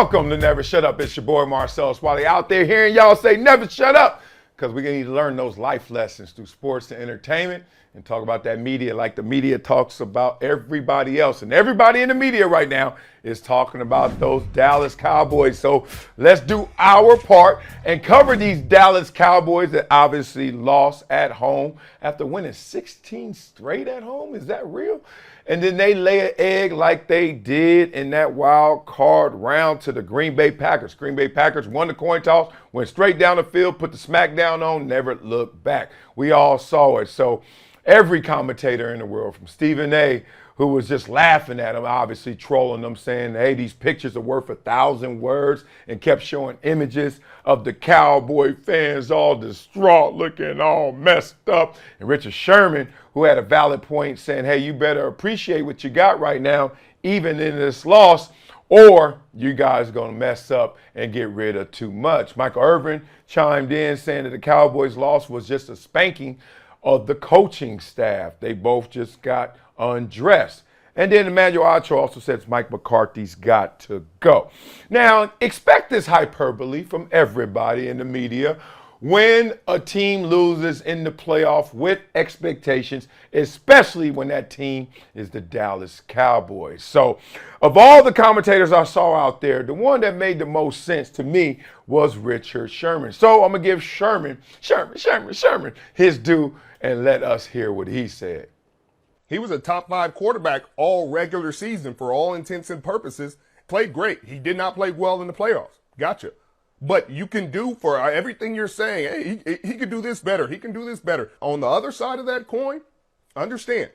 Welcome to Never Shut Up. It's your boy Marcellus Wiley out there hearing y'all say never shut up, because we're going to need to learn those life lessons through sports and entertainment and talk about that media like the media talks about everybody else. And everybody in the media right now is talking about those Dallas Cowboys. So let's do our part and cover these Dallas Cowboys that obviously lost at home after winning 16 straight at home. Is that real? And then they lay an egg like they did in that wild card round to the Green Bay Packers. Green Bay Packers won the coin toss, went straight down the field, put the smack down on, never looked back. We all saw it. So every commentator in the world, from Stephen A., who was just laughing at them, obviously trolling them, saying, hey, these pictures are worth 1,000 words, and kept showing images of the Cowboy fans all distraught, looking all messed up. And Richard Sherman, who had a valid point, saying, hey, you better appreciate what you got right now, even in this loss, or you guys are going to mess up and get rid of too much. Michael Irvin chimed in saying that the Cowboys' loss was just a spanking of the coaching staff. They both just got undressed. And then Emmanuel Acho also says Mike McCarthy's got to go. Now, expect this hyperbole from everybody in the media when a team loses in the playoff with expectations, especially when that team is the Dallas Cowboys. So of all the commentators I saw out there, the one that made the most sense to me was Richard Sherman. So I'm going to give Sherman his due and let us hear what he said. He was a top 5 quarterback all regular season for all intents and purposes. Played great. He did not play well in the playoffs. Gotcha. But you can do for everything you're saying, hey, he can do this better. He can do this better. On the other side of that coin, understand,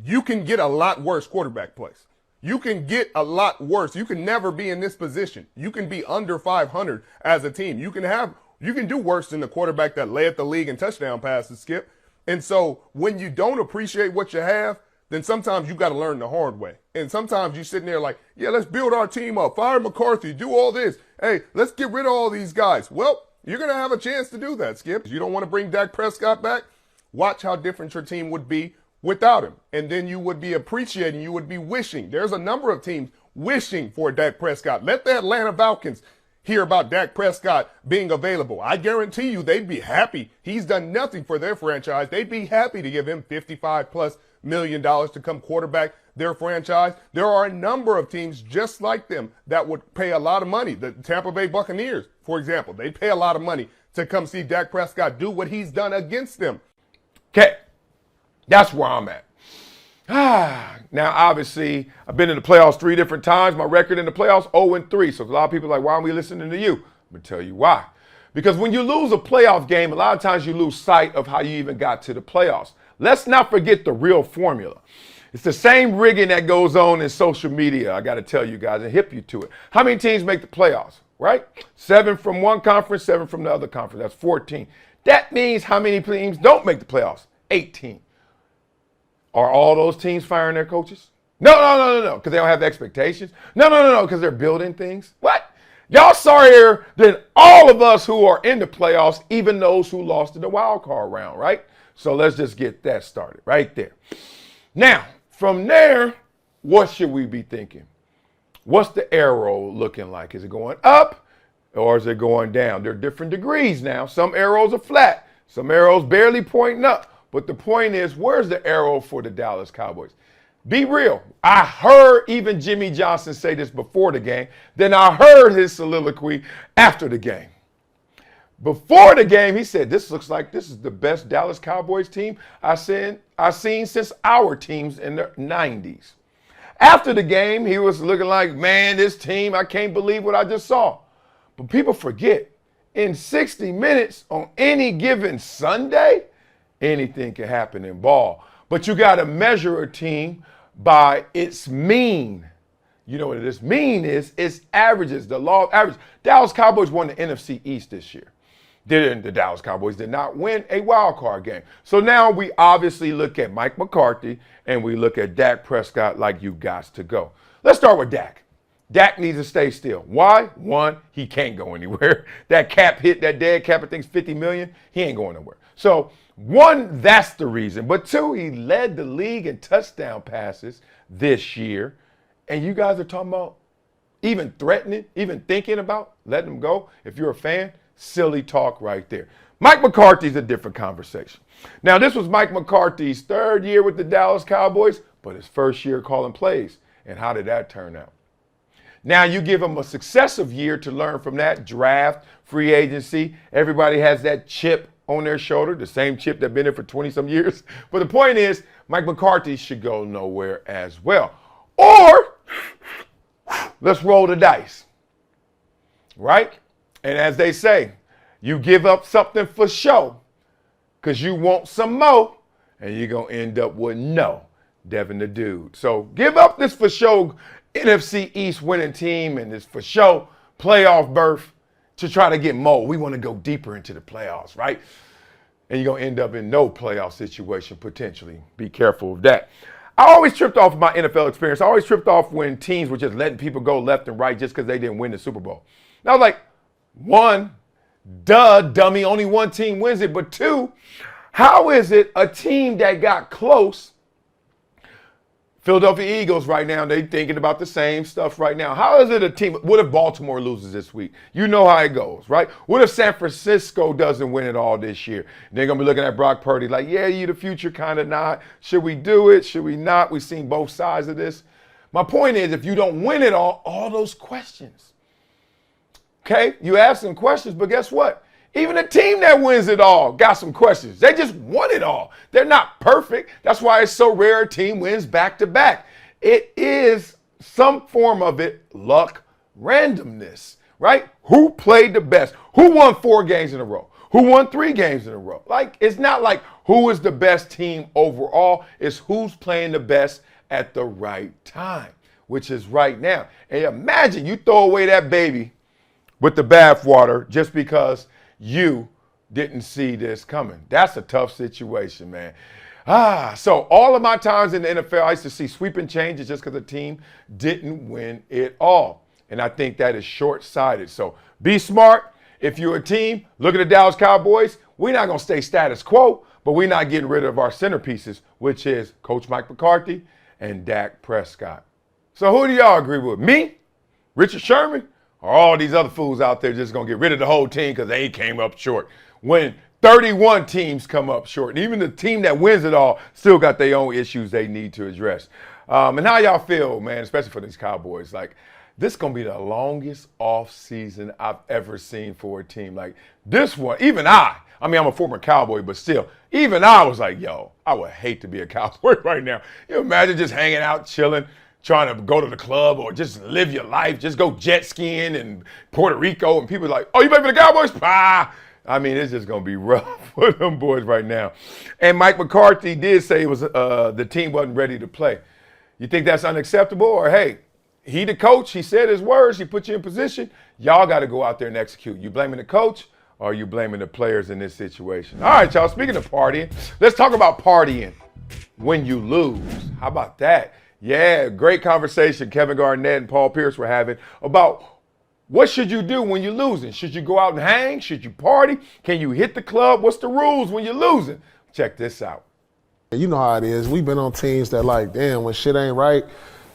you can get a lot worse quarterback plays. You can get a lot worse. You can never be in this position. You can be under 500 as a team. You can do worse than the quarterback that led the league in touchdown passes, Skip. And so when you don't appreciate what you have, then sometimes you got to learn the hard way. And sometimes you're sitting there like, yeah, let's build our team up, fire McCarthy, do all this. Hey, let's get rid of all these guys. Well, you're going to have a chance to do that, Skip. You don't want to bring Dak Prescott back? Watch how different your team would be without him. And then you would be appreciating, you would be wishing. There's a number of teams wishing for Dak Prescott. Let the Atlanta Falcons hear about Dak Prescott being available. I guarantee you they'd be happy. He's done nothing for their franchise. They'd be happy to give him $55+ million to come quarterback their franchise. There are a number of teams just like them that would pay a lot of money. The Tampa Bay Buccaneers, for example, they pay a lot of money to come see Dak Prescott do what he's done against them. Okay, that's where I'm at. Now, obviously, I've been in the playoffs 3 different times. My record in the playoffs, 0-3. So a lot of people are like, why aren't we listening to you? I'm going to tell you why. Because when you lose a playoff game, a lot of times you lose sight of how you even got to the playoffs. Let's not forget the real formula. It's the same rigging that goes on in social media, I got to tell you guys, and hip you to it. How many teams make the playoffs, right? 7 from one conference, 7 from the other conference. That's 14. That means how many teams don't make the playoffs? 18. Are all those teams firing their coaches? No, because they don't have expectations. No, because they're building things. What? Y'all sorrier than all of us who are in the playoffs, even those who lost in the wild card round, right? So let's just get that started right there. Now, from there, what should we be thinking? What's the arrow looking like? Is it going up or is it going down? There are different degrees now. Some arrows are flat. Some arrows barely pointing up. But the point is, where's the arrow for the Dallas Cowboys? Be real. I heard even Jimmy Johnson say this before the game. Then I heard his soliloquy after the game. Before the game, he said, this looks like this is the best Dallas Cowboys team I've seen since our teams in the 90s. After the game, he was looking like, man, this team, I can't believe what I just saw. But people forget, in 60 minutes on any given Sunday, anything can happen in ball. But you got to measure a team by its mean. You know what its mean is? It's averages, the law of averages. Dallas Cowboys won the NFC East this year. The Dallas Cowboys did not win a wild card game. So now we obviously look at Mike McCarthy and we look at Dak Prescott like you got to go. Let's start with Dak. Dak needs to stay still. Why? One, he can't go anywhere. That cap hit, that dead cap, I think it's $50 million. He ain't going nowhere. So one, that's the reason. But two, he led the league in touchdown passes this year. And you guys are talking about even threatening, even thinking about letting him go, if you're a fan, silly talk right there. Mike McCarthy's a different conversation. Now, this was Mike McCarthy's 3rd year with the Dallas Cowboys, but his 1st year calling plays. And how did that turn out? Now, you give him a successive year to learn from that, draft, free agency. Everybody has that chip on their shoulder, the same chip that's been there for 20-some years. But the point is, Mike McCarthy should go nowhere as well. Or, let's roll the dice, right? And as they say, you give up something for show because you want some more, and you're going to end up with no Devin the Dude. So give up this for show NFC East winning team and this for show playoff berth to try to get more. We want to go deeper into the playoffs, right? And you're going to end up in no playoff situation potentially. Be careful of that. I always tripped off my NFL experience. I always tripped off when teams were just letting people go left and right just because they didn't win the Super Bowl. And I was like, 1, duh, dummy, only one team wins it. But 2, how is it a team that got close, Philadelphia Eagles right now, they thinking about the same stuff right now. How is it a team? What if Baltimore loses this week? You know how it goes, right? What if San Francisco doesn't win it all this year? They're going to be looking at Brock Purdy like, yeah, you the future, kind of not. Should we do it? Should we not? We've seen both sides of this. My point is, if you don't win it all those questions. Okay? You ask some questions, but guess what? Even a team that wins it all got some questions. They just won it all. They're not perfect. That's why it's so rare a team wins back to back. It is some form of it, luck, randomness, right? Who played the best? Who won 4 games in a row? Who won 3 games in a row? Like, it's not like who is the best team overall. It's who's playing the best at the right time, which is right now. And imagine you throw away that baby with the bathwater just because you didn't see this coming. That's a tough situation, man. So all of my times in the NFL, I used to see sweeping changes just because the team didn't win it all. And I think that is short-sighted. So be smart. If you're a team, look at the Dallas Cowboys. We're not going to stay status quo, but we're not getting rid of our centerpieces, which is Coach Mike McCarthy and Dak Prescott. So who do y'all agree with? Me, Richard Sherman, or all these other fools out there just going to get rid of the whole team because they came up short? When 31 teams come up short, and even the team that wins it all still got their own issues they need to address. And how y'all feel, man, especially for these Cowboys? Like, this is going to be the longest off season I've ever seen for a team. Like, this one, even I'm a former Cowboy, but still, even I was like, yo, I would hate to be a Cowboy right now. You imagine just hanging out, chilling, trying to go to the club or just live your life, just go jet skiing in Puerto Rico, and people are like, oh, you play for the Cowboys? I mean, it's just going to be rough for them boys right now. And Mike McCarthy did say it was the team wasn't ready to play. You think that's unacceptable? Or, hey, he the coach, he said his words, he put you in position. Y'all got to go out there and execute. You blaming the coach or are you blaming the players in this situation? All right, y'all, speaking of partying, let's talk about partying when you lose. How about that? Yeah, great conversation Kevin Garnett and Paul Pierce were having about what should you do when you're losing. Should you go out and hang? Should you party? Can you hit the club? What's the rules when you're losing? Check this out. You know how it is. We've been on teams that like, damn, when shit ain't right,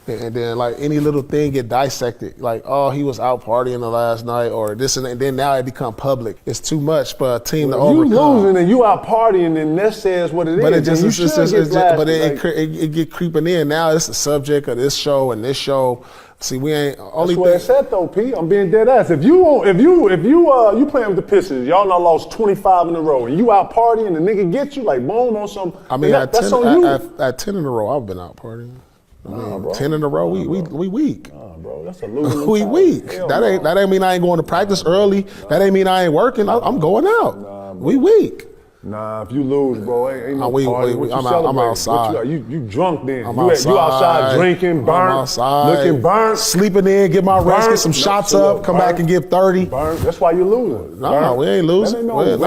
and then like any little thing get dissected. Like, oh, he was out partying the last night, or this and then now it become public. It's too much for a team to overcome. You losing and you out partying, and that says what it but is. It get creeping in. Now it's the subject of this show and this show. See, we ain't only. That's what it said though, P. I'm being dead ass. If you playing with the Pistons, y'all done lost 25 in a row, and you out partying, and the nigga get you like boom on some. I mean, that's on you. At 10 in a row, I've been out partying. Bro. 10 in a row, we weak. Nah, bro, that's a losing. We weak. That ain't mean I ain't going to practice early. That ain't mean I ain't working. I'm going out. Nah, we weak. Nah, if you lose, bro, ain't no party. I'm outside. You drunk then. You outside drinking, burnt, looking burnt. Sleeping in, get my rest, get some shots up, come back and give 30. Burnt. That's why you losing. No, we ain't losing. Losing,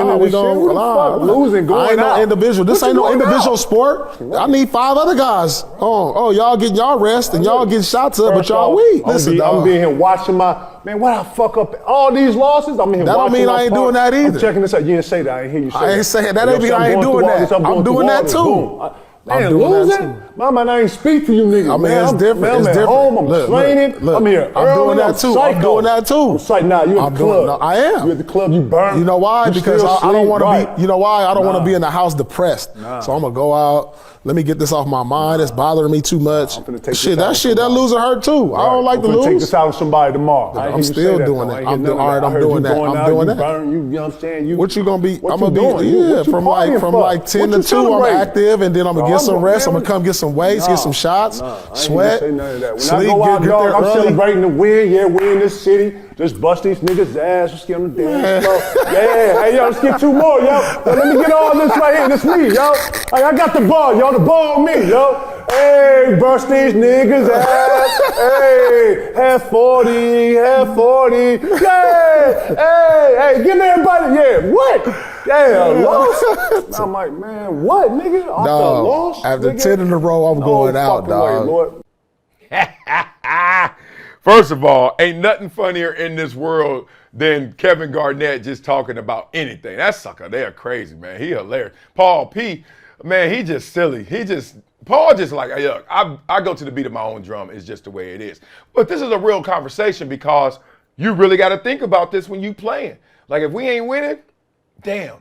going out. No individual. This ain't no individual sport. I need 5 other guys. Oh, y'all getting y'all rest and y'all getting shots up, but y'all weak. Listen, I'm being here watching man, what I fuck up all these losses? I'm here that watching. That don't mean I ain't doing that either. I'm checking this out. You didn't say that. I ain't hear you say that. I ain't saying that. Ain't mean I ain't doing that. I'm doing that too. Man, losing? My man, I ain't speak to you niggas. I mean, man. it's different. Man, it's I'm at different. home. I'm training. I'm here. I'm doing that too. I'm doing that too. I'm psyched. Nah, you at the club. I am. You at the club. You burn. You know why? You Because still I don't want to sleep. be. You know why? I don't want Nah. to be in the house depressed. Nah. So I'm gonna go out. Let me get this off my mind. It's bothering me too much. I'm finna take Shit, this out that losing hurt too. I don't like to I'm finna take lose. this out on somebody tomorrow. I ain't I'm hear you still say that, doing though. it. I ain't I'm hear none of that. I heard doing you that. going I'm out, doing you that. burn, you know what I'm saying? What you gonna be? What I'm you gonna be doing? What you from partying for? 10 What to you 2. I'm celebrating? active, and then I'm gonna get some rest. I'm gonna man, come get some weights, get some shots, I ain't sweat, say none of that. When sleep, I go out, get dog, there I'm early. celebrating the win. Yeah, we in this city. Just bust these niggas' ass. Just get on the dance floor. Yeah, hey, yo, let's get 2 more, yo. Let me get all this right here. This me, yo. Hey, I got the ball, yo. The ball on me, yo. Hey, bust these niggas' ass. Hey, have 40, have 40. Yeah, hey, give me everybody. Yeah, what? Yeah, lost. I'm like, man, what, nigga? After a loss? After nigga? 10 in a row, I'm going out, fucking way, dog. Lord. First of all, ain't nothing funnier in this world than Kevin Garnett just talking about anything. That sucker, they're crazy, man. He hilarious. Paul P, man, he just silly. Paul just like, hey, look, I go to the beat of my own drum. It's just the way it is. But this is a real conversation because you really got to think about this when you playing. Like if we ain't winning, damn,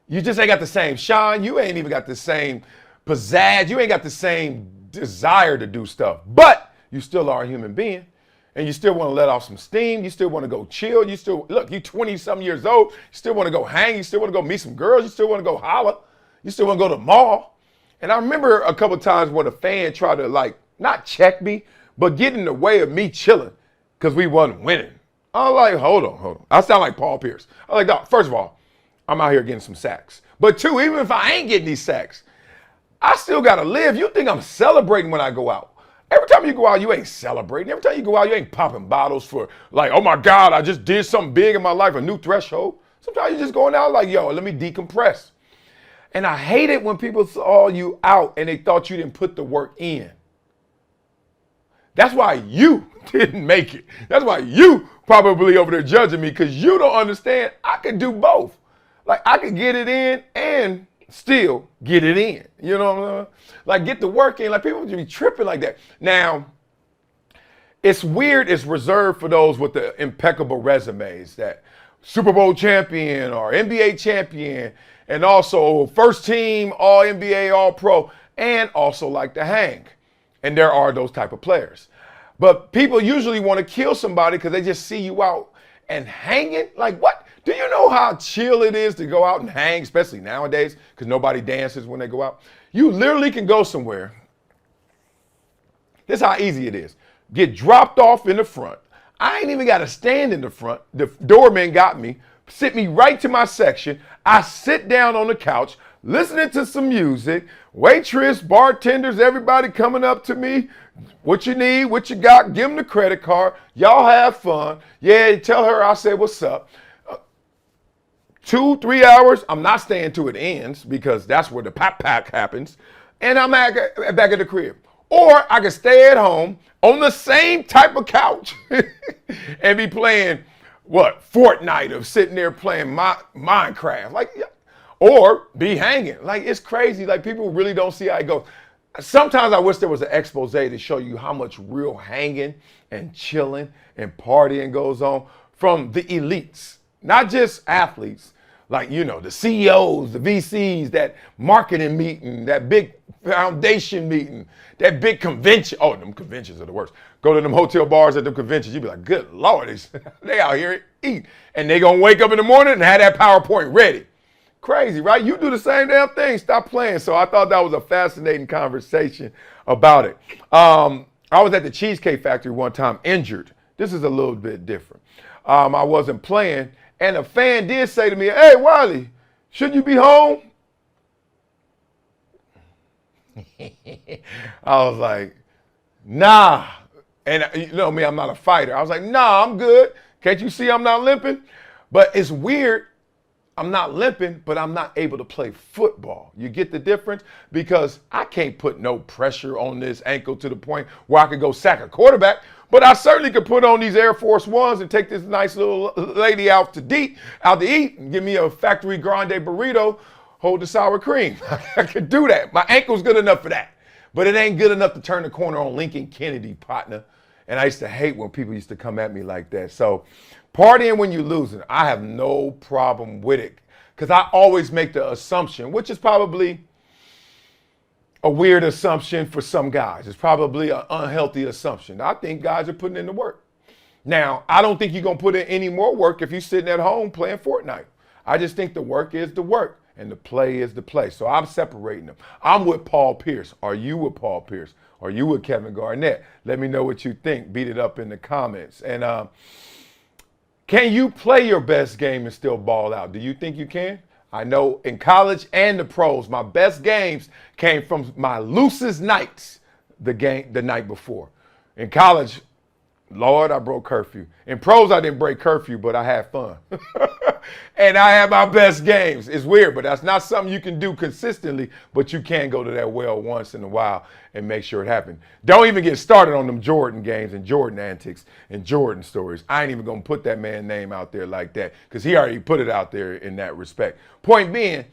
you just ain't got the same shine. You ain't even got the same pizzazz. You ain't got the same desire to do stuff. But you still are a human being. And you still want to let off some steam. You still want to go chill. You still, look, you 20-some years old. You still want to go hang. You still want to go meet some girls. You still want to go holler. You still want to go to the mall. And I remember a couple times when a fan tried to, like, not check me, but get in the way of me chilling because we wasn't winning. I was like, hold on. I sound like Paul Pierce. I was like, dog, first of all, I'm out here getting some sacks. But 2, even if I ain't getting these sacks, I still got to live. You think I'm celebrating when I go out. Every time you go out, you ain't celebrating. Every time you go out, you ain't popping bottles for like, oh my God, I just did something big in my life, a new threshold. Sometimes you're just going out like, yo, let me decompress. And I hate it when people saw you out and they thought you didn't put the work in. That's why you didn't make it. That's why you probably over there judging me because you don't understand I could do both. Like I could get it in and still get it in. You know what I'm saying? Like get the work in. Like people just be tripping like that. Now, it's weird. It's reserved for those with the impeccable resumes that Super Bowl champion or NBA champion and also first team All NBA, All Pro, and also like to hang. And there are those type of players. But people usually want to kill somebody because they just see you out and hanging. Like what? Do you know how chill it is to go out and hang, especially nowadays, because nobody dances when they go out? You literally can go somewhere. This is how easy it is. Get dropped off in the front. I ain't even got to stand in the front. The doorman got me, sit me right to my section. I sit down on the couch, listening to some music. Waitress, bartenders, everybody coming up to me. What you need, what you got, give them the credit card. Y'all have fun. Yeah, tell her I said what's up. 2-3 hours, I'm not staying till it ends because that's where the pop pack happens. And I'm back at the crib. Or I can stay at home on the same type of couch and be playing, Fortnite or sitting there playing Minecraft. Or be hanging. Like, it's crazy. Like, people really don't see how it goes. Sometimes I wish there was an expose to show you how much real hanging and chilling and partying goes on from the elites. Not just athletes, like, the CEOs, the VCs, that marketing meeting, that big foundation meeting, that big convention. Oh, them conventions are the worst. Go to them hotel bars at them conventions. You be like, good Lord, they out here eating. And they going to wake up in the morning and have that PowerPoint ready. Crazy, right? You do the same damn thing. Stop playing. So I thought that was a fascinating conversation about it. I was at the Cheesecake Factory one time, injured. This is a little bit different. I wasn't playing. And a fan did say to me, hey, Wiley, shouldn't you be home? I was like, nah. And you know me, I'm not a fighter. I was like, nah, I'm good. Can't you see I'm not limping? But it's weird. I'm not limping, but I'm not able to play football. You get the difference? Because I can't put no pressure on this ankle to the point where I could go sack a quarterback. But I certainly could put on these Air Force Ones and take this nice little lady out to eat, and give me a factory grande burrito, hold the sour cream. I could do that. My ankle's good enough for that. But it ain't good enough to turn the corner on Lincoln Kennedy, partner. And I used to hate when people used to come at me like that. So partying when you're losing, I have no problem with it. Because I always make the assumption, which is probably a weird assumption for some guys. It's probably an unhealthy assumption. I think guys are putting in the work. Now, I don't think you're going to put in any more work if you're sitting at home playing Fortnite. I just think the work is the work and the play is the play. So I'm separating them. I'm with Paul Pierce. Are you with Paul Pierce? Are you with Kevin Garnett? Let me know what you think. Beat it up in the comments. And can you play your best game and still ball out? Do you think you can? I know in college and the pros, my best games came from my loosest nights the night before. In college, Lord, I broke curfew. In pros, I didn't break curfew, but I had fun. And I had my best games. It's weird, but that's not something you can do consistently, but you can go to that well once in a while and make sure it happened. Don't even get started on them Jordan games and Jordan antics and Jordan stories. I ain't even going to put that man's name out there like that because he already put it out there in that respect. Point being,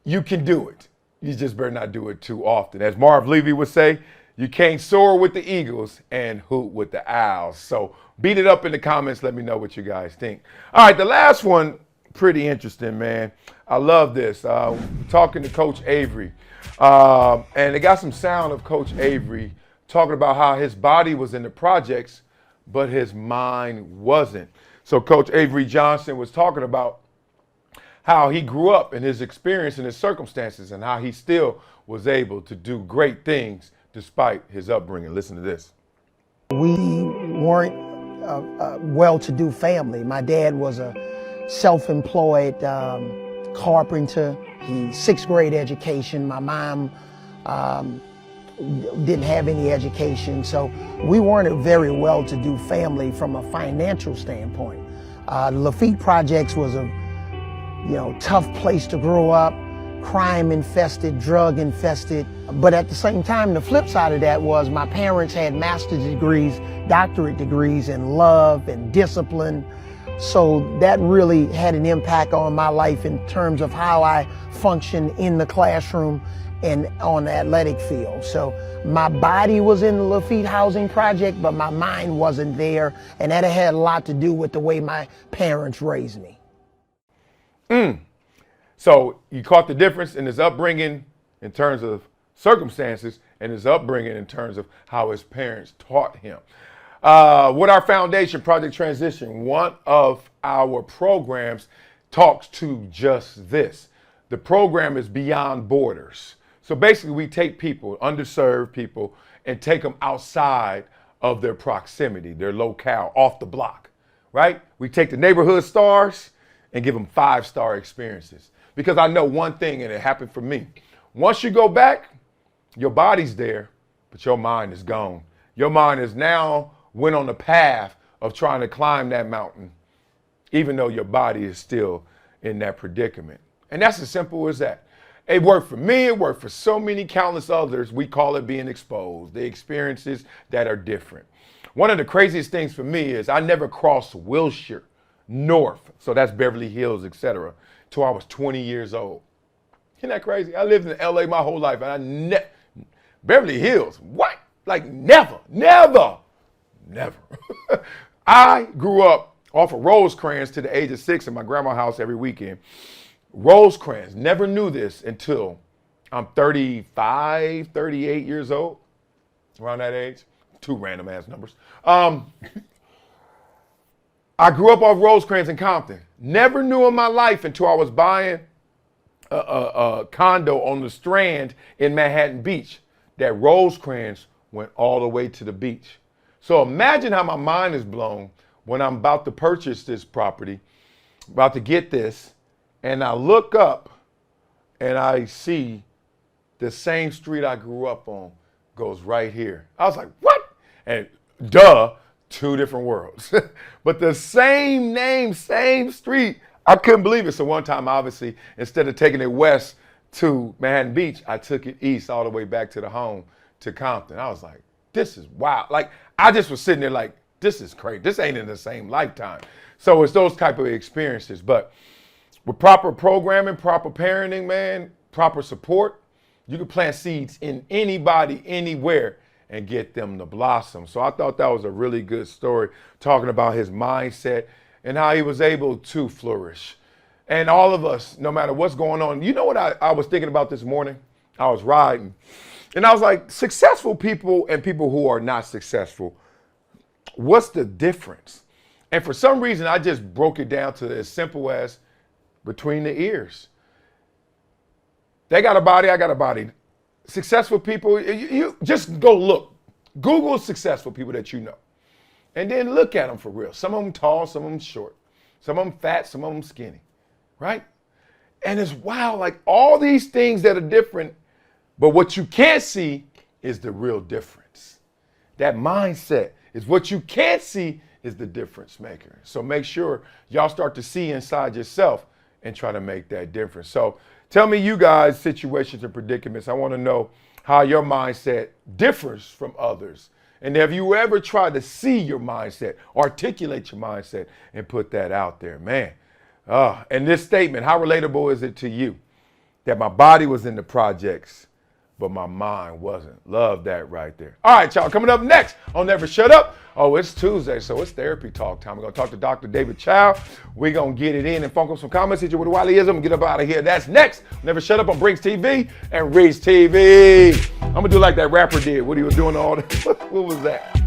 you can do it. You just better not do it too often. As Marv Levy would say, you can't soar with the Eagles and hoot with the Owls. So beat it up in the comments. Let me know what you guys think. All right, the last one, pretty interesting, man. I love this. Talking to Coach Avery. And they got some sound of Coach Avery talking about how his body was in the projects, but his mind wasn't. So Coach Avery Johnson was talking about how he grew up and his experience and his circumstances and how he still was able to do great things despite his upbringing. Listen to this. We weren't a well-to-do family. My dad was a self-employed carpenter. He sixth grade education. My mom didn't have any education, so we weren't a very well-to-do family from a financial standpoint. Lafitte Projects was a tough place to grow up. Crime infested, drug infested. But at the same time, the flip side of that was my parents had master's degrees, doctorate degrees in love and discipline. So that really had an impact on my life in terms of how I function in the classroom and on the athletic field. So my body was in the Lafitte Housing Project, but my mind wasn't there. And that had a lot to do with the way my parents raised me. So you caught the difference in his upbringing in terms of circumstances and his upbringing in terms of how his parents taught him. With our foundation, Project Transition, one of our programs talks to just this. The program is beyond borders. So basically we take people, underserved people, and take them outside of their proximity, their locale, off the block, right? We take the neighborhood stars and give them 5-star experiences. Because I know one thing, and it happened for me. Once you go back, your body's there, but your mind is gone. Your mind is now went on the path of trying to climb that mountain, even though your body is still in that predicament. And that's as simple as that. It worked for me. It worked for so many countless others. We call it being exposed, the experiences that are different. One of the craziest things for me is I never crossed Wilshire North, so that's Beverly Hills, etc., till I was 20 years old. Isn't that crazy? I lived in LA my whole life, and Beverly Hills, what? Like never. I grew up off of Rosecrans to the age of 6 in my grandma's house every weekend. Rosecrans, never knew this until I'm 35, 38 years old, around that age. Two random ass numbers. I grew up off Rosecrans in Compton. Never knew in my life until I was buying a condo on the Strand in Manhattan Beach that Rosecrans went all the way to the beach. So imagine how my mind is blown when I'm about to purchase this property, about to get this, and I look up and I see the same street I grew up on goes right here. I was like, what? And duh. Two different worlds, but the same name, same street. I couldn't believe it. So one time, obviously, instead of taking it west to Manhattan Beach, I took it east all the way back to the home to Compton. I was like, this is wild. Like, I just was sitting there like, this is crazy. This ain't in the same lifetime. So it's those type of experiences. But with proper programming, proper parenting, man, proper support, You can plant seeds in anybody, anywhere, and get them to blossom. So I thought that was a really good story, talking about his mindset and how he was able to flourish. And all of us, no matter what's going on, you know what I was thinking about this morning? I was riding, and I was like, successful people and people who are not successful, what's the difference? And for some reason, I just broke it down to as simple as between the ears. They got a body, I got a body. Successful people, you just go look. Google successful people that you know. And then look at them for real. Some of them tall, some of them short. Some of them fat, some of them skinny. Right? And it's wild, like all these things that are different, but what you can't see is the real difference. That mindset is what you can't see is the difference maker. So make sure y'all start to see inside yourself and try to make that difference. So tell me you guys situations and predicaments. I want to know how your mindset differs from others. And have you ever tried to see your mindset, articulate your mindset, and put that out there, man? And this statement, how relatable is it to you that my body was in the projects, but my mind wasn't? Love that right there. All right, y'all, coming up next on Never Shut Up. Oh, it's Tuesday, so it's therapy talk time. We're going to talk to Dr. David Chao. We're going to get it in and funk up some comments, hit you with Wileyism, and get up out of here. That's next. Never Shut Up on Brinks TV and Reach TV. I'm going to do like that rapper did. What he was doing all that. What was that?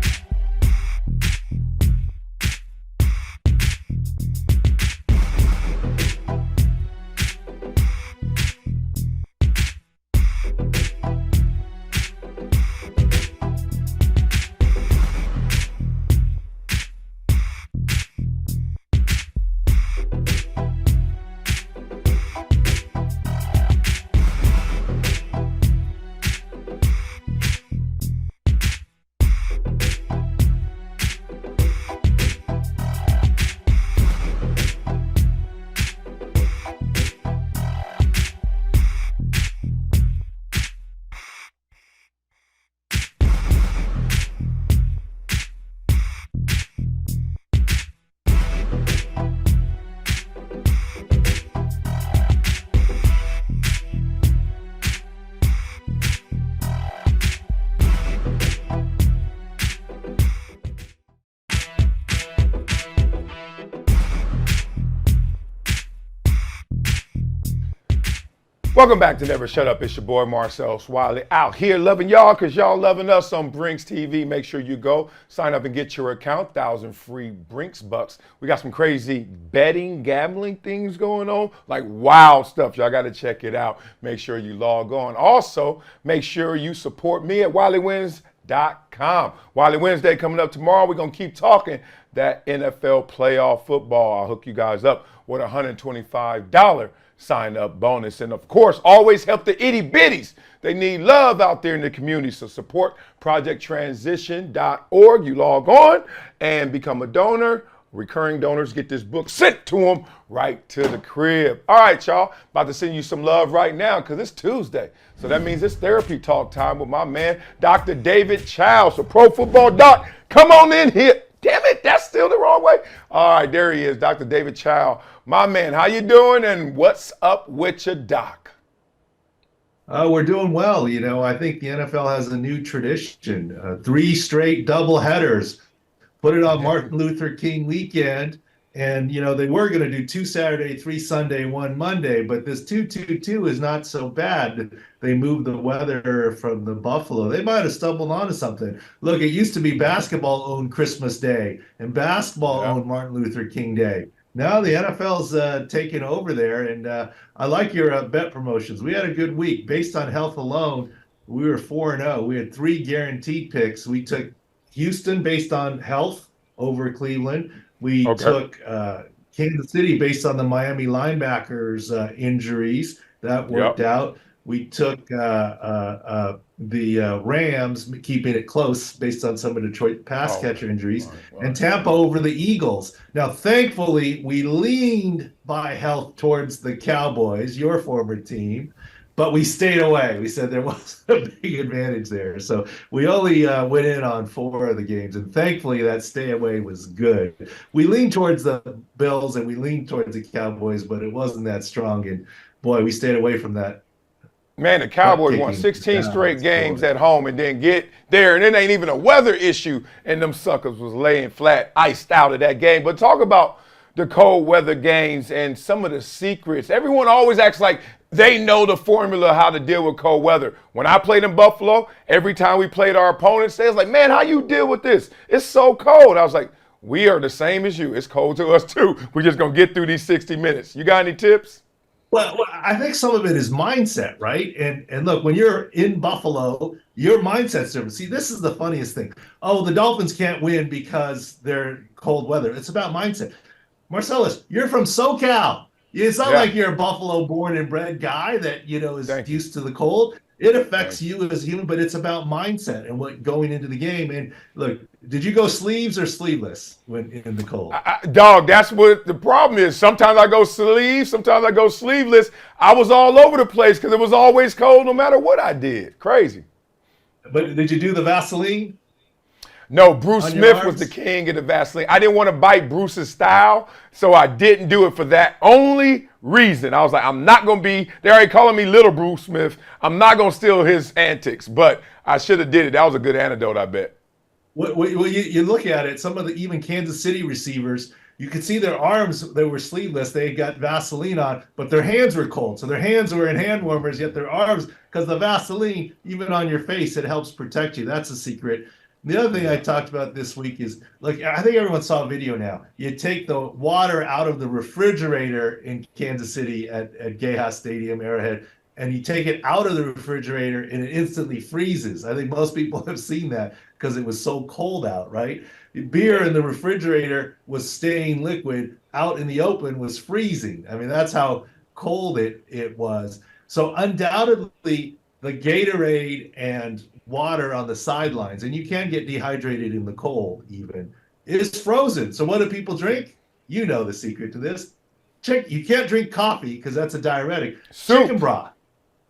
Welcome back to Never Shut Up. It's your boy Marcellus Wiley out here loving y'all because y'all loving us on Brinks TV. Make sure you go sign up and get your account. 1,000 free Brinks bucks. We got some crazy betting, gambling things going on, like wild stuff. Y'all got to check it out. Make sure you log on. Also, make sure you support me at Wileyism.com. Wiley Wednesday coming up tomorrow. We're going to keep talking that NFL playoff football. I'll hook you guys up with a $125 sign up bonus. And of course, always help the itty bitties. They need love out there in the community. So support projecttransition.org. You log on and become a donor. Recurring donors get this book sent to them right to the crib. All right, y'all. About to send you some love right now because it's Tuesday. So that means it's therapy talk time with my man, Dr. David Chao. So Pro Football Doc, come on in here. Damn it, that's still the wrong way. All right, there he is, Dr. David Chao. My man, how you doing and what's up with your doc? We're doing well. You know, I think the NFL has a new tradition, 3 straight double headers. Put it on Martin Luther King weekend. And, you know, they were going to do 2 Saturday, 3 Sunday, 1 Monday. But this 2-2-2 is not so bad. They moved the weather from the Buffalo. They might have stumbled onto something. Look, it used to be basketball owned Christmas Day and basketball owned Martin Luther King Day. Now the NFL's taking over there. And I like your bet promotions. We had a good week. Based on health alone, we were 4-0. We had 3 guaranteed picks. We took Houston based on health over Cleveland. We took Kansas City based on the Miami linebackers' injuries. That worked out. We took the Rams, keeping it close based on some of Detroit pass catcher injuries, and Tampa over the Eagles. Now, thankfully, we leaned by health towards the Cowboys, your former team, but we stayed away. We said there was a big advantage there. So we only went in on 4 of the games, and thankfully that stay away was good. We leaned towards the Bills and we leaned towards the Cowboys, but it wasn't that strong. And boy, we stayed away from that Man, the Cowboys won Kicking 16 down, straight games scoring. at home and then get there, and it ain't even a weather issue, and them suckers was laying flat, iced out of that game. But talk about the cold weather games and some of the secrets. Everyone always acts like they know the formula how to deal with cold weather. When I played in Buffalo, every time we played our opponents, they was like, man, how you deal with this? It's so cold. I was like, we are the same as you. It's cold to us too. We're just going to get through these 60 minutes. You got any tips? Well, I think some of it is mindset, right? And look, when you're in Buffalo, your mindset's different. See, this is the funniest thing. Oh, the Dolphins can't win because they're cold weather. It's about mindset. Marcellus, you're from SoCal. It's not like you're a Buffalo born and bred guy that, is used to the cold. It affects you as a human, but it's about mindset and what going into the game. And look, did you go sleeves or sleeveless when in the cold? Dog, that's what the problem is. Sometimes I go sleeves, sometimes I go sleeveless. I was all over the place because it was always cold no matter what I did. Crazy. But did you do the Vaseline? No, Bruce Smith was the king of the Vaseline. I didn't want to bite Bruce's style, so I didn't do it for that only reason. I was like, I'm not going to be, they're already calling me Little Bruce Smith. I'm not going to steal his antics, but I should have did it. That was a good antidote, I bet. Well, you look at it, some of the even Kansas City receivers, you could see their arms, they were sleeveless. They got Vaseline on, but their hands were cold. So their hands were in hand warmers, yet their arms, because the Vaseline, even on your face, it helps protect you. That's a secret. The other thing I talked about this week is, look, I think everyone saw a video now. You take the water out of the refrigerator in Kansas City at Gayha Stadium, Arrowhead, and you take it out of the refrigerator and it instantly freezes. I think most people have seen that because it was so cold out, right? Beer in the refrigerator was staying liquid. Out in the open was freezing. I mean, that's how cold it was. So undoubtedly, the Gatorade and water on the sidelines, and you can get dehydrated in the cold even, is frozen. So what do people drink? You know the secret to this. You can't drink coffee because that's a diuretic. Soup. Chicken broth.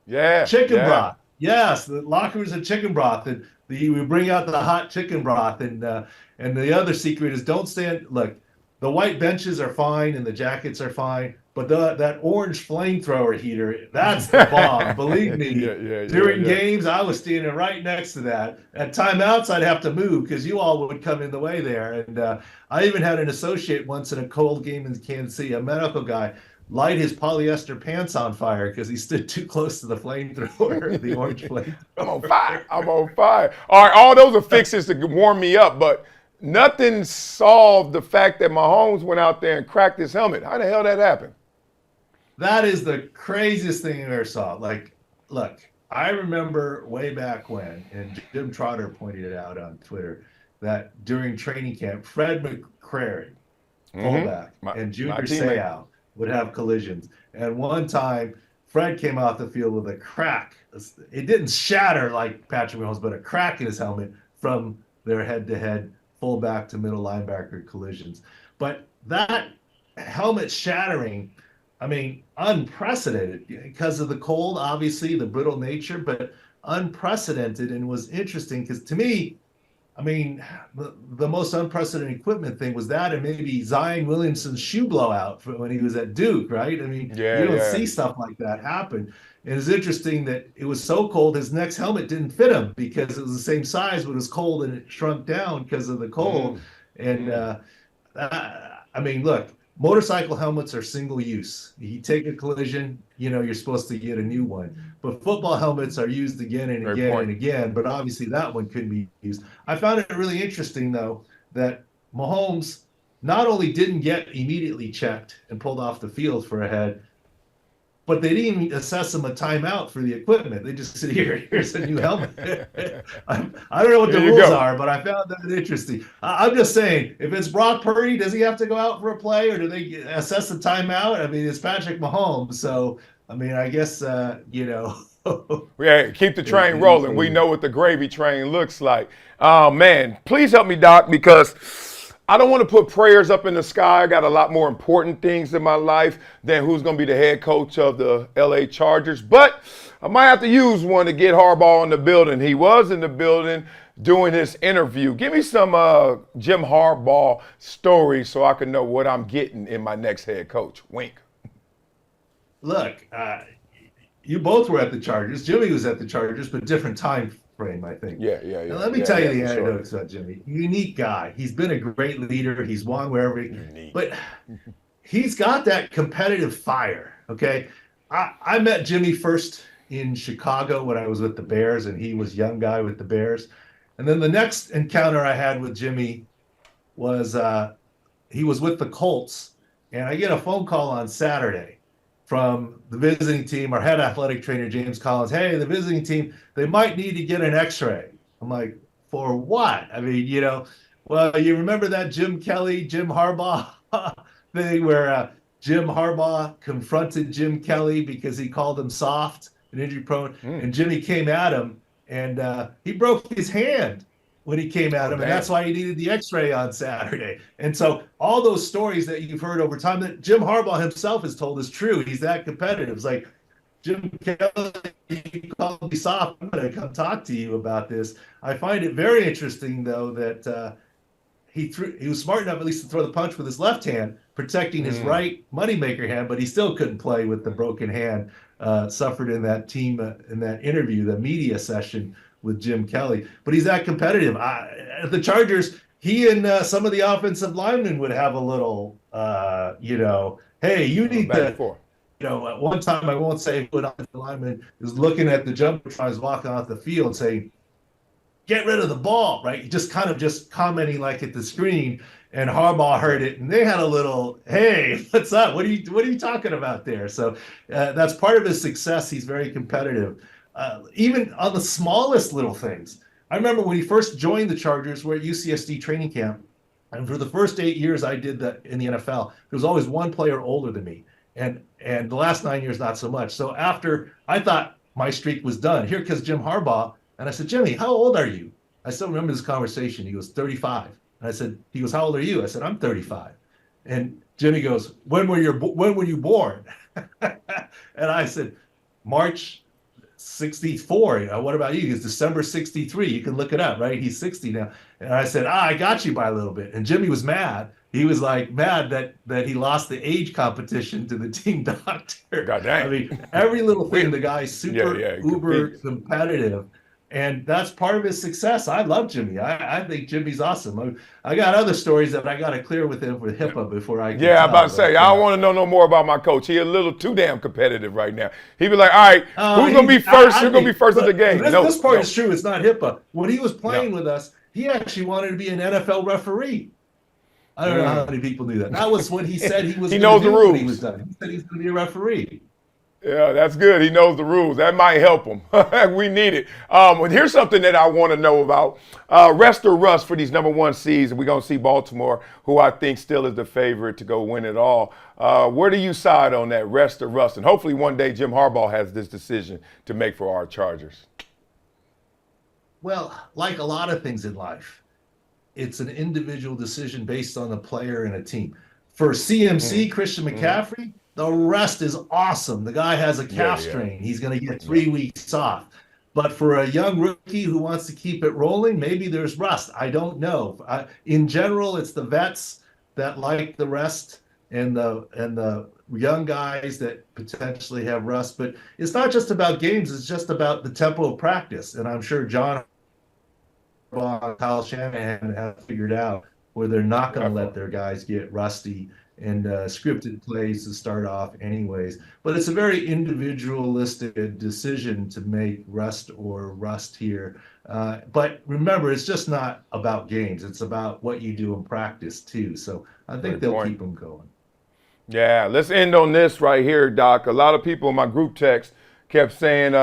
Yeah. Chicken broth. Yes, the lockers of chicken broth. And we bring out the hot chicken broth. And the other secret is don't stand. Look, the white benches are fine and the jackets are fine. But that orange flamethrower heater, that's the bomb. Believe me, during games, I was standing right next to that. At timeouts, I'd have to move because you all would come in the way there. And I even had an associate once in a cold game in Kansas City, a medical guy, light his polyester pants on fire because he stood too close to the flamethrower, the orange flamethrower. I'm on fire. I'm on fire. All right, all those are fixes to warm me up, but nothing solved the fact that Mahomes went out there and cracked his helmet. How the hell that happened? That is the craziest thing I ever saw. Like, look, I remember way back when, and Jim Trotter pointed it out on Twitter, that during training camp, Fred McCrary, fullback, and Junior Seau would have collisions. And one time, Fred came off the field with a crack. It didn't shatter like Patrick Mahomes, but a crack in his helmet from their head-to-head fullback to middle linebacker collisions. But that helmet shattering, I mean, unprecedented because of the cold, obviously, the brittle nature, but unprecedented and was interesting because to me, I mean, the most unprecedented equipment thing was that and maybe Zion Williamson's shoe blowout when he was at Duke, right? I mean, you don't see stuff like that happen. And it's interesting that it was so cold, his next helmet didn't fit him because it was the same size, but it was cold and it shrunk down because of the cold. And, I mean, look, motorcycle helmets are single use. You take a collision, you're supposed to get a new one. But football helmets are used again and again and again. But obviously that one couldn't be used. I found it really interesting, though, that Mahomes not only didn't get immediately checked and pulled off the field for a head, but they didn't even assess him a timeout for the equipment. They just said, here's a new helmet. I don't know what the rules are, but I found that interesting. I'm just saying, if it's Brock Purdy, does he have to go out for a play or do they assess the timeout? I mean, it's Patrick Mahomes. So, I mean, I guess, Yeah, keep the train rolling. We know what the gravy train looks like. Man, please help me, Doc, because I don't want to put prayers up in the sky. I got a lot more important things in my life than who's going to be the head coach of the LA Chargers. But I might have to use one to get Harbaugh in the building. He was in the building doing his interview. Give me some Jim Harbaugh stories so I can know what I'm getting in my next head coach. Wink. Look, you both were at the Chargers. Jimmy was at the Chargers, but different time frame, I think. Yeah. And let me tell you the for sure. anecdotes about Jimmy. Unique guy. He's been a great leader. He's won wherever but he's got that competitive fire. Okay. I met Jimmy first in Chicago when I was with the Bears, and he was a young guy with the Bears. And then the next encounter I had with Jimmy was he was with the Colts, and I get a phone call on Saturday from the visiting team, our head athletic trainer, James Collins. Hey, the visiting team, they might need to get an x-ray. I'm like, for what? I mean, well, you remember that Jim Harbaugh thing where Jim Harbaugh confronted Jim Kelly because he called him soft and injury prone, and Jimmy came at him, and he broke his hand when he came at him, and that's why he needed the x-ray on Saturday. And so all those stories that you've heard over time that Jim Harbaugh himself has told is true. He's that competitive. It's like, Jim Kelly, you called me soft. I'm going to come talk to you about this. I find it very interesting, though, that he was smart enough at least to throw the punch with his left hand, protecting his right moneymaker hand, but he still couldn't play with the broken hand suffered in that team, in that interview, the media session with Jim Kelly. But he's that competitive. At the Chargers, he and some of the offensive linemen would have a little, hey, you need to, at one time, I won't say who an offensive lineman is looking at the jumbotron, walking off the field saying, get rid of the ball, right? Just commenting like at the screen, and Harbaugh heard it, and they had a little, hey, what's up? What are you talking about there? So that's part of his success. He's very competitive. Even on the smallest little things. I remember when he first joined the Chargers, we're at UCSD training camp, and for the first 8 years I did that in the NFL, there was always one player older than me, and the last 9 years not so much. So after, I thought my streak was done. Here comes Jim Harbaugh, and I said, Jimmy, how old are you? I still remember this conversation. He goes, 35. And he goes, how old are you? I said, I'm 35. And Jimmy goes, when were you born? And I said, March 64. What about you? He goes, December 63. You can look it up, right? He's 60 now. And I said, I got you by a little bit. And Jimmy was mad. He was like mad that he lost the age competition to the team doctor. God dang. I mean, every little thing, the guy's super uber competitive. And that's part of his success. I love Jimmy. I think Jimmy's awesome. I got other stories that I got to clear with him with HIPAA before I can I'm about to say, I don't want to know no more about my coach. He's a little too damn competitive right now. He'd be like, all right, who's going to be first? Who's going to be first at the game? This part is true. It's not HIPAA. When he was playing with us, he actually wanted to be an NFL referee. I don't know how many people knew that. That was what he said he was he going to do knows the rules. when he was done. He said he was going to be a referee. Yeah, that's good. He knows the rules. That might help him. We need it. Here's something that I want to know about. Rest or rust for these number one seeds. And we're going to see Baltimore, who I think still is the favorite to go win it all. Where do you side on that, rest or rust? And hopefully one day Jim Harbaugh has this decision to make for our Chargers. Well, like a lot of things in life, it's an individual decision based on the player and a team. For CMC, Christian McCaffrey, the rest is awesome. The guy has a calf strain. He's going to get 3 weeks off. But for a young rookie who wants to keep it rolling, maybe there's rust. I don't know. In general, it's the vets that like the rest and the young guys that potentially have rust. But it's not just about games. It's just about the tempo of practice. And I'm sure John and Kyle Shanahan have figured out where they're not going to let their guys get rusty and scripted plays to start off anyways. But it's a very individualistic decision to make rest or rust here. But remember, it's just not about games. It's about what you do in practice too. So I think they'll keep them going. Yeah, let's end on this right here, Doc. A lot of people in my group text kept saying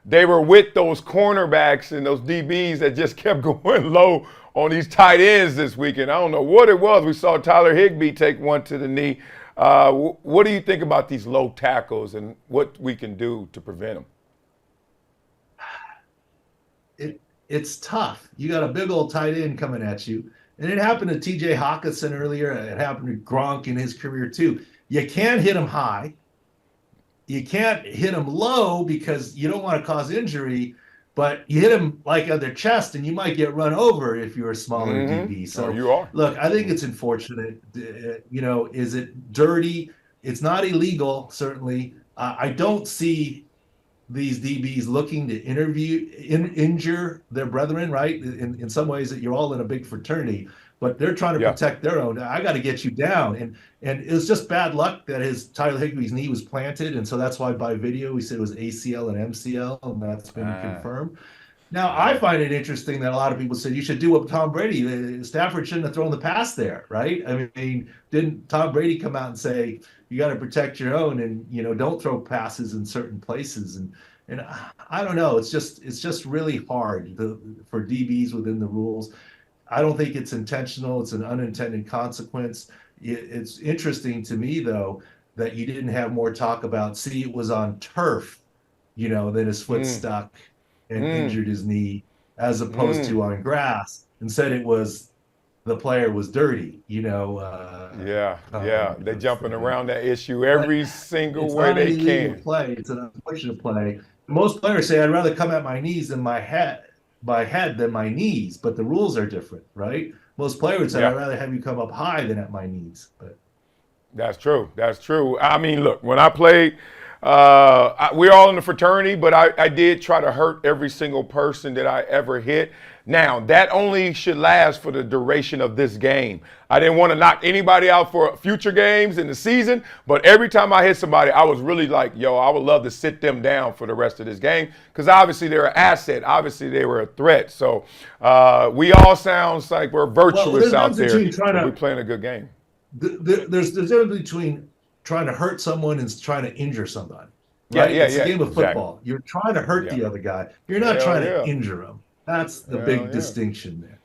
they were with those cornerbacks and those DBs that just kept going low on these tight ends this weekend. I don't know what it was. We saw Tyler Higbee take one to the knee. What do you think about these low tackles and what we can do to prevent them? It's tough. You got a big old tight end coming at you. And it happened to TJ Hawkinson earlier. It happened to Gronk in his career too. You can't hit him high. You can't hit him low because you don't want to cause injury. But you hit him like on their chest, and you might get run over if you're a smaller DB. So you are. Look, I think it's unfortunate. Is it dirty? It's not illegal, certainly. I don't see these DBs looking to injure their brethren, right? In some ways, that you're all in a big fraternity, but they're trying to protect their own. I got to get you down, and it was just bad luck that Tyler Higbee's knee was planted, and so that's why by video we said it was ACL and MCL, and that's been confirmed. Now, I find it interesting that a lot of people said you should do what Tom Brady. Stafford shouldn't have thrown the pass there, right? I mean, didn't Tom Brady come out and say you got to protect your own and don't throw passes in certain places? And I don't know. It's just really hard for DBs within the rules. I don't think it's intentional. It's an unintended consequence. It's interesting to me though that you didn't have more talk about. See, it was on turf, then his foot stuck and injured his knee, as opposed to on grass, and said it was the player was dirty, They're jumping around that issue every single way they can. Play. It's an unfortunate play. Most players say I'd rather come at my knees than my head than my knees, but the rules are different, right? Most players say I'd rather have you come up high than at my knees. But that's true. That's true. I mean, look, when I played, we're all in the fraternity, but I did try to hurt every single person that I ever hit. Now, that only should last for the duration of this game. I didn't want to knock anybody out for future games in the season, but every time I hit somebody, I was really like, I would love to sit them down for the rest of this game, because obviously they're an asset. Obviously they were a threat. So we all sounds like we're virtuous out there. We're playing a good game. There's a difference between trying to hurt someone and trying to injure somebody. Right? It's a game of football. Exactly. You're trying to hurt the other guy. You're not trying to injure him. That's the big distinction there.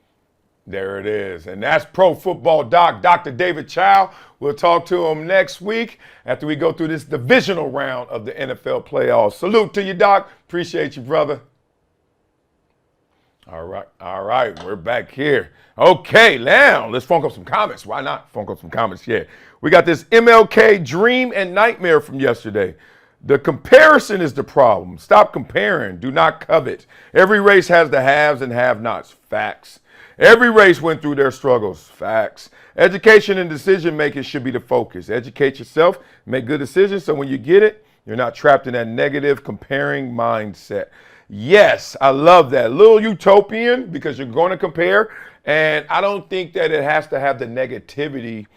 There it is. And that's Pro Football Doc, Dr. David Chao. We'll talk to him next week after we go through this divisional round of the NFL playoffs. Salute to you, Doc. Appreciate you, brother. All right. We're back here. Okay, now let's funk up some comments. Why not funk up some comments? Yeah. We got this MLK dream and nightmare from yesterday. The comparison is the problem. Stop comparing. Do not covet. Every race has the haves and have-nots. Facts. Every race went through their struggles. Facts. Education and decision-making should be the focus. Educate yourself. Make good decisions so when you get it, you're not trapped in that negative comparing mindset. Yes, I love that. Little utopian, because you're going to compare. And I don't think that it has to have the negativity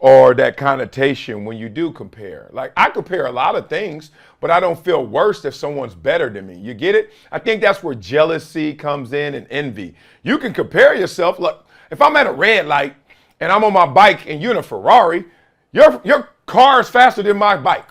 or that connotation when you do compare. Like, I compare a lot of things, but I don't feel worse if someone's better than me. You get it? I think that's where jealousy comes in and envy. You can compare yourself. Look, if I'm at a red light and I'm on my bike and you're in a Ferrari, your car is faster than my bike.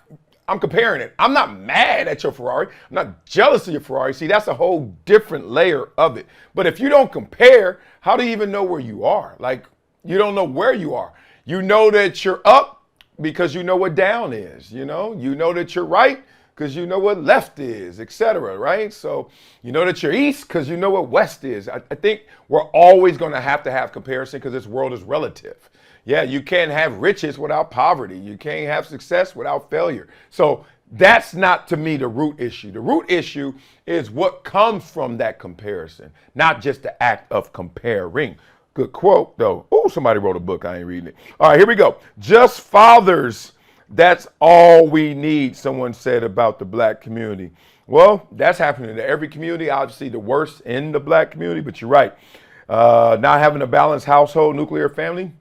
I'm comparing it. I'm not mad at your Ferrari. I'm not jealous of your Ferrari. See, that's a whole different layer of it. But if you don't compare, how do you even know where you are? Like, you don't know where you are. You know that you're up because you know what down is, you know that you're right because you know what left is, etc., right? So you know that you're east because you know what west is. I think we're always going to have comparison because this world is relative. Yeah, you can't have riches without poverty. You can't have success without failure. So that's not, to me, the root issue. The root issue is what comes from that comparison, not just the act of comparing. Good quote, though. Oh, somebody wrote a book. I ain't reading it. All right, here we go. Just fathers. That's all we need, someone said about the black community. Well, that's happening to every community. Obviously, the worst in the black community, but you're right. Not having a balanced household, nuclear family,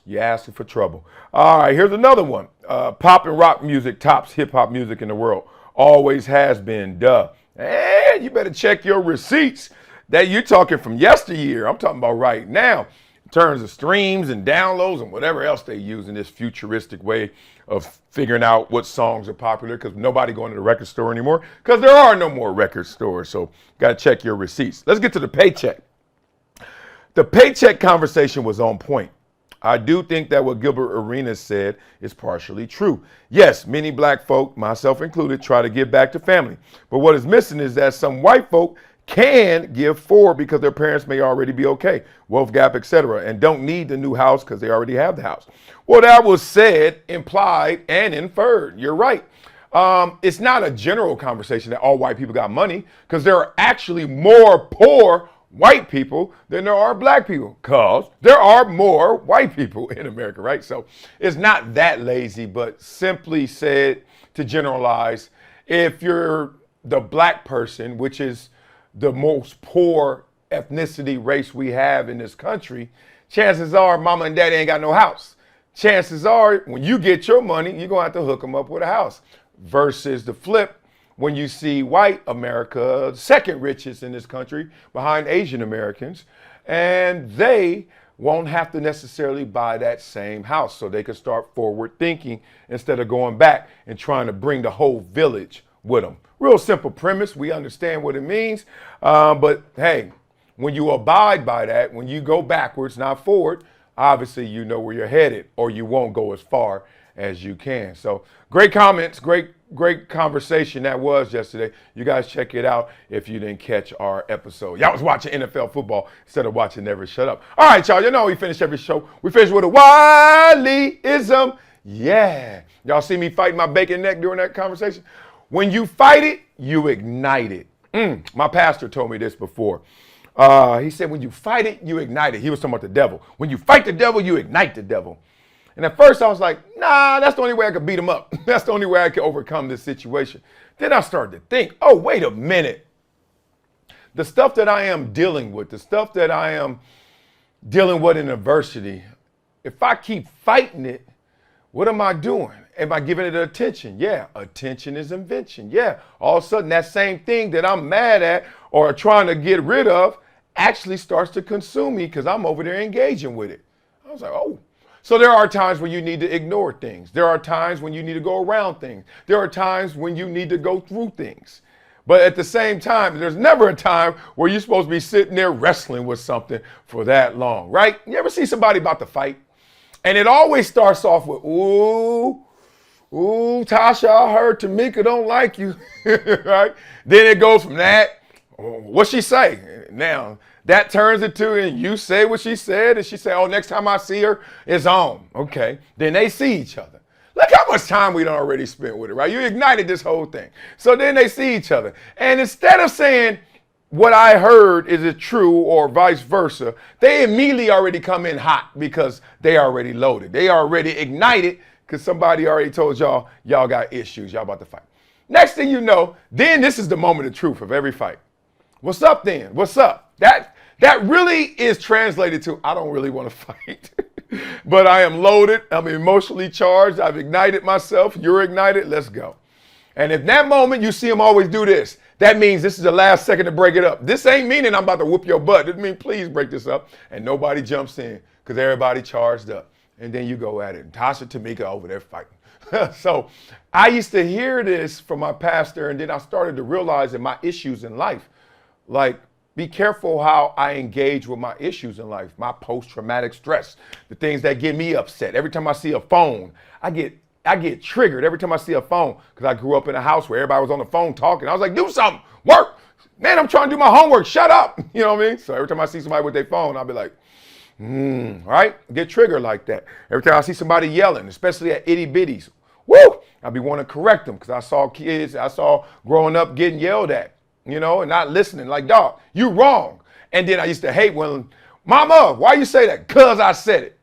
you're asking for trouble. All right, here's another one. Pop and rock music tops hip-hop music in the world. Always has been, duh. And you better check your receipts. That you're talking from yesteryear. I'm talking about right now in terms of streams and downloads and whatever else they use in this futuristic way of figuring out what songs are popular, because nobody going to the record store anymore because there are no more record stores. So got to check your receipts. Let's get to the paycheck. The paycheck conversation was on point. I do think that what Gilbert Arenas said is partially true. Yes, many black folk, myself included, try to give back to family. But what is missing is that some white folk can give forward because their parents may already be okay, wealth gap, etc., and don't need the new house because they already have the house. Well, that was said, implied, and inferred. You're right. It's not a general conversation that all white people got money, because there are actually more poor white people than there are black people, because there are more white people in America, right? So it's not that lazy, but simply said to generalize, if you're the black person, which is the most poor ethnicity race we have in this country, chances are mama and daddy ain't got no house. Chances are when you get your money, you're going to have to hook them up with a house. Versus the flip, when you see white America, second richest in this country, behind Asian Americans, and they won't have to necessarily buy that same house, so they can start forward thinking instead of going back and trying to bring the whole village with them. Real simple premise. We understand what it means. But hey, when you abide by that, when you go backwards, not forward, obviously you know where you're headed, or you won't go as far as you can. So great comments, great conversation that was yesterday. You guys check it out if you didn't catch our episode. Y'all was watching NFL football instead of watching Never Shut Up. All right, y'all, you know we finish every show. We finish with a Wileyism. Yeah. Y'all see me fighting my bacon neck during that conversation? When you fight it, you ignite it. My pastor told me this before. He said, when you fight it, you ignite it. He was talking about the devil. When you fight the devil, you ignite the devil. And at first I was like, nah, that's the only way I could beat him up. That's the only way I could overcome this situation. Then I started to think, oh, wait a minute. The stuff that I am dealing with, the stuff that I am dealing with in adversity, if I keep fighting it, what am I doing? Am I giving it attention? Yeah, attention is invention. Yeah, all of a sudden that same thing that I'm mad at or trying to get rid of actually starts to consume me because I'm over there engaging with it. I was like, oh. So there are times when you need to ignore things. There are times when you need to go around things. There are times when you need to go through things. But at the same time, there's never a time where you're supposed to be sitting there wrestling with something for that long, right? You ever see somebody about to fight? And it always starts off with, ooh, Tasha, I heard Tamika don't like you, right? Then it goes from that, what'd she say? Now, that turns into, and you say what she said, and she say, oh, next time I see her, it's on. Okay, then they see each other. Look how much time we done already spent with it, right? You ignited this whole thing. So then they see each other. And instead of saying, what I heard, is it true, or vice versa, they immediately already come in hot because they already loaded. They already ignited because somebody already told y'all got issues, y'all about to fight. Next thing you know, then this is the moment of truth of every fight. What's up then? What's up? That really is translated to, I don't really want to fight, but I am loaded, I'm emotionally charged, I've ignited myself, you're ignited, let's go. And if that moment you see them always do this, that means this is the last second to break it up. This ain't meaning I'm about to whoop your butt. It means please break this up. And nobody jumps in because everybody charged up. And then you go at it. And Tasha, Tamika over there fighting. So I used to hear this from my pastor, and then I started to realize that my issues in life, like, be careful how I engage with my issues in life, my post-traumatic stress, the things that get me upset. Every time I see a phone, I get triggered every time I see a phone because I grew up in a house where everybody was on the phone talking. I was like, do something, work. Man, I'm trying to do my homework, shut up. You know what I mean? So every time I see somebody with their phone, I'll be like, right? Get triggered like that. Every time I see somebody yelling, especially at itty bitties, woo, I'll be wanting to correct them because I saw growing up getting yelled at. You know, and not listening, like, dog, you wrong. And then I used to hate when, mama, why you say that? Because I said it.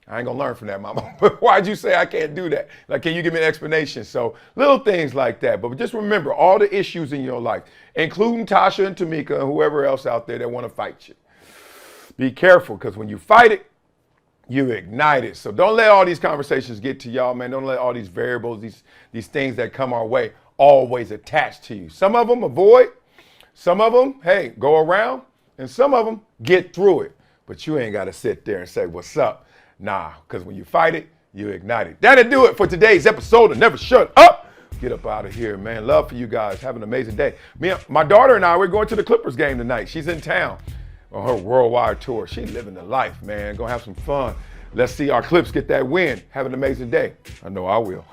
I ain't gonna learn from that, mama. But why'd you say I can't do that? Like, can you give me an explanation? So little things like that. But just remember all the issues in your life, including Tasha and Tamika and whoever else out there that want to fight you. Be careful, because when you fight it, you ignite it. So don't let all these conversations get to y'all, man. Don't let all these variables, these things that come our way, always attached to you. Some of them avoid, some of them, hey, go around, and some of them get through it. But you ain't got to sit there and say, what's up? Nah, because when you fight it, you ignite it. That'll do it for today's episode of Never Shut Up. Get up out of here, man. Love for you guys. Have an amazing day. My daughter and I, we're going to the Clippers game tonight. She's in town on her worldwide tour. She's living the life, man. Gonna have some fun. Let's see our Clips get that win. Have an amazing day. I know I will.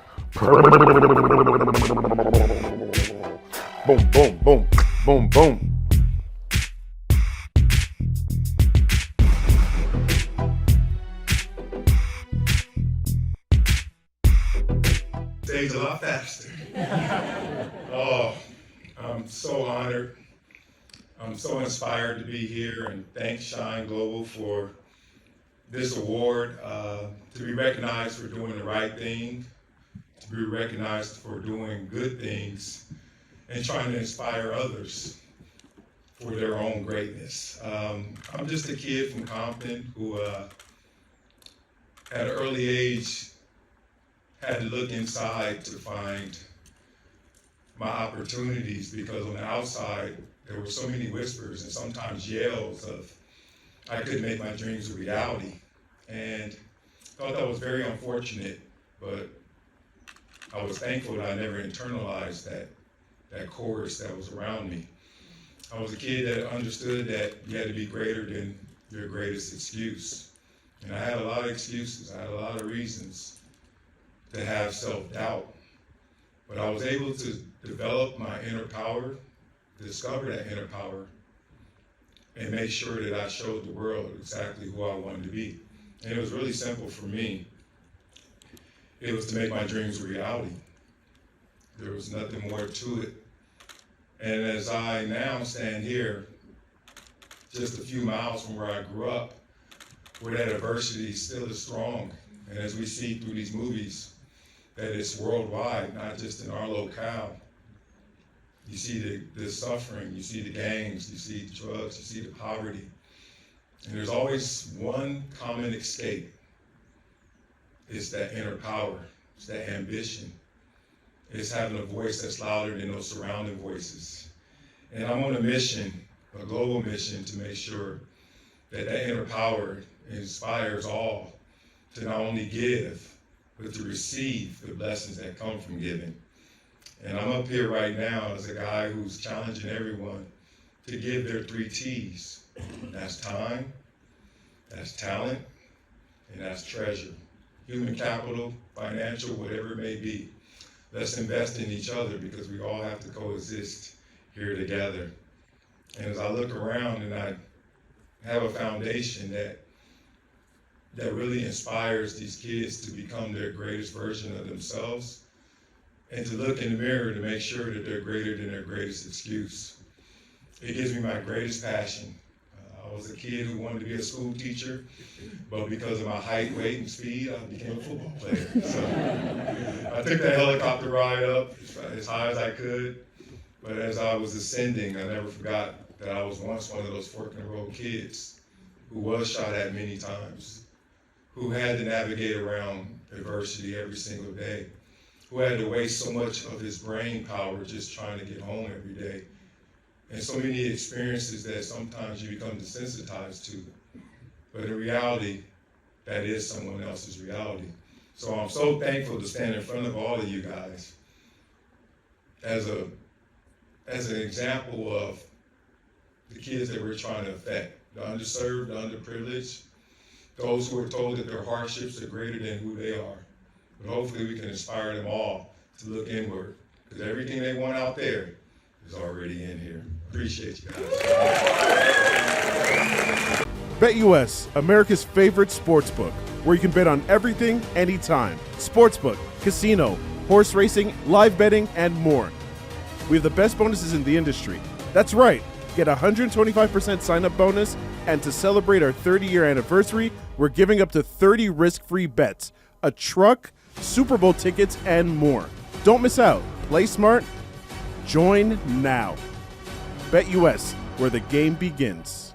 Boom, boom, boom, boom, boom. Days a lot faster. Oh, I'm so honored. I'm so inspired to be here, and thanks Shine Global for this award, to be recognized for doing the right thing, to be recognized for doing good things and trying to inspire others for their own greatness. I'm just a kid from Compton who, at an early age, had to look inside to find my opportunities, because on the outside, there were so many whispers and sometimes yells of I couldn't make my dreams a reality. And thought that was very unfortunate, but I was thankful that I never internalized that chorus that was around me. I was a kid that understood that you had to be greater than your greatest excuse. And I had a lot of excuses. I had a lot of reasons to have self-doubt. But I was able to develop my inner power, discover that inner power, and make sure that I showed the world exactly who I wanted to be. And it was really simple for me. It was to make my dreams a reality. There was nothing more to it. And as I now stand here, just a few miles from where I grew up, where that adversity still is strong, and as we see through these movies, that it's worldwide, not just in our locale. You see the suffering, you see the gangs, you see the drugs, you see the poverty. And there's always one common escape. It's that inner power, it's that ambition. It's having a voice that's louder than those surrounding voices. And I'm on a mission, a global mission, to make sure that that inner power inspires all to not only give, but to receive the blessings that come from giving. And I'm up here right now as a guy who's challenging everyone to give their 3 T's. That's time, that's talent, and that's treasure. Human capital, financial, whatever it may be. Let's invest in each other, because we all have to coexist here together. And as I look around and I have a foundation that really inspires these kids to become their greatest version of themselves, and to look in the mirror to make sure that they're greater than their greatest excuse. It gives me my greatest passion. I was a kid who wanted to be a school teacher, but because of my height, weight, and speed, I became a football player. So I took that helicopter ride up as high as I could, but as I was ascending, I never forgot that I was once one of those fork-in-the-road kids who was shot at many times, who had to navigate around adversity every single day, who had to waste so much of his brain power just trying to get home every day. And so many experiences that sometimes you become desensitized to. But in reality, that is someone else's reality. So I'm so thankful to stand in front of all of you guys as an example of the kids that we're trying to affect, the underserved, the underprivileged, those who are told that their hardships are greater than who they are. But hopefully we can inspire them all to look inward, because everything they want out there is already in here. Appreciate you guys. BetUS, America's favorite sportsbook, where you can bet on everything, anytime. Sportsbook, casino, horse racing, live betting, and more. We have the best bonuses in the industry. That's right. Get a 125% sign-up bonus, and to celebrate our 30-year anniversary, we're giving up to 30 risk-free bets, a truck, Super Bowl tickets, and more. Don't miss out. Play smart. Join now. BetUS, where the game begins.